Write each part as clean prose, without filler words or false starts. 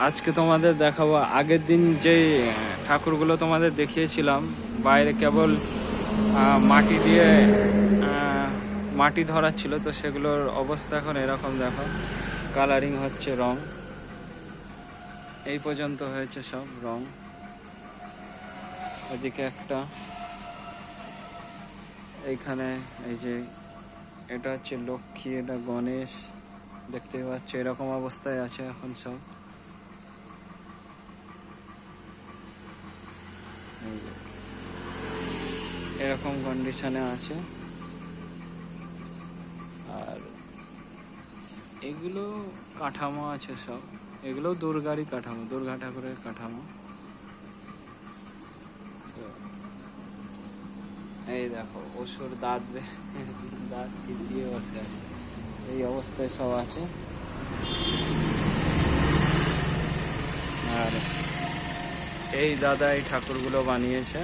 আজকে তোমাদের দেখাবো আগের দিন যে ঠাকুরগুলো তোমাদের দেখিয়েছিলাম, বাইরে কেবল মাটি দিয়ে মাটি ধরা ছিল, তো সেগুলোর অবস্থা এখন এরকম দেখো, কালারিং হচ্ছে, রং এই পর্যন্ত হয়েছে সব রং। এদিকে একটা, এইখানে এই যে এটা হচ্ছে লক্ষ্মী, এটা গণেশ, দেখতেই পাচ্ছ এরকম অবস্থায় আছে এখন সব। এরকম কন্ডিশনে আছে। আর এগুলো কাঠামো আছে সব, এগুলো দুর্গারই কাঠামো, দুর্গা ঠাকুরের কাঠামো। তো এই দেখো অসুর দাঁত দাঁত খিচিয়ে বসে আছে, এই অবস্থায় সব আছে। আর এই দাদা এই ঠাকুরগুলো বানিয়েছে,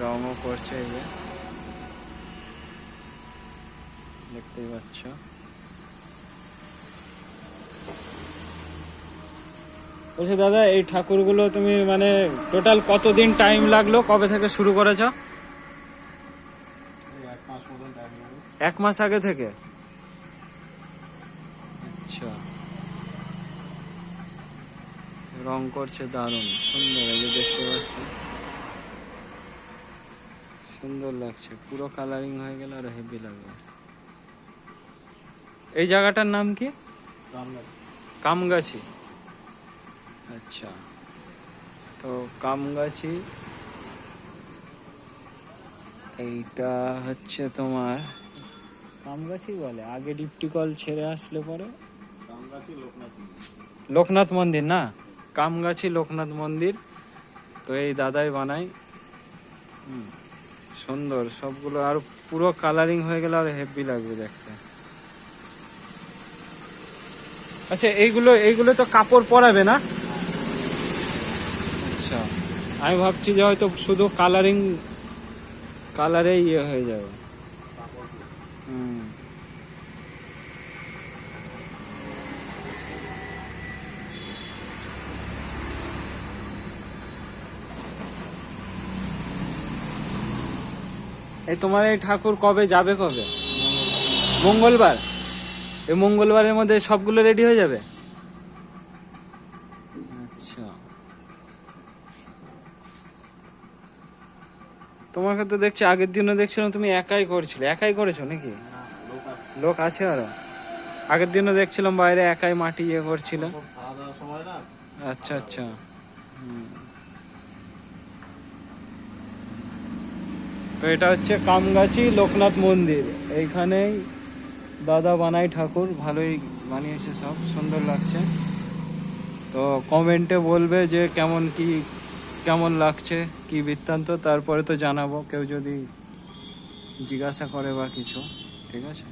রঙও করছে, এই যে দেখতেই পাচ্ছ। বলছি দাদা, এই ঠাকুরগুলো তুমি মানে টোটাল কতদিন টাইম লাগলো, কবে থেকে শুরু করেছো? 1 মাস আগে থেকে। আচ্ছা, রং করছে দারুণ সুন্দর, এই যে দেখতে পাচ্ছি সুন্দর লাগছে, পুরো কালারিং হয়ে গেল আর হেভি লাগবে। এই জায়গাটার নাম কি? কামগাছি। আচ্ছা, তো কামগাছি এইটা হচ্ছে তোমার কামগাছি বলে, আগে ডিপটি কল ছেড়ে আসলে পরে লোকনাথ মন্দির না, কামগাছি লোকনাথ মন্দির। তো এই দাদাই বানাই, সুন্দর সবগুলো, আর পুরো কালারিং হয়ে গেলে আর হেভি লাগবে দেখতে। আচ্ছা, এইগুলো তো কাপড় পরাবে না? আচ্ছা, আমি ভাবছি যে হয়তো শুধু কালারে ইয়ে হয়ে যাবে। হুম, এই তোমার এই ঠাকুর কবে যাবে, কবে? মঙ্গলবার। এই মঙ্গলবারের মধ্যে সবগুলো রেডি হয়ে যাবে? আচ্ছা, তোমাকে তো দেখছি আগের দিনও দেখছিলাম তুমি একাই করছিলে, একাই করেছো নাকি? লোক আছে আরো? আগের দিনও দেখছিলাম বাইরে একাই মাটি ইয়ে করছিল। আচ্ছা আচ্ছা। তো এটা হচ্ছে কামগাছি লোকনাথ মন্দির, এইখানেই দাদা বানাই ঠাকুর, ভালোই বানিয়েছে, সব সুন্দর লাগছে। তো কমেন্টে বলবে যে কেমন লাগছে, কি বৃত্তান্ত, তারপরে তো জানাবো কেউ যদি জিজ্ঞাসা করে বা কিছু। ঠিক আছে।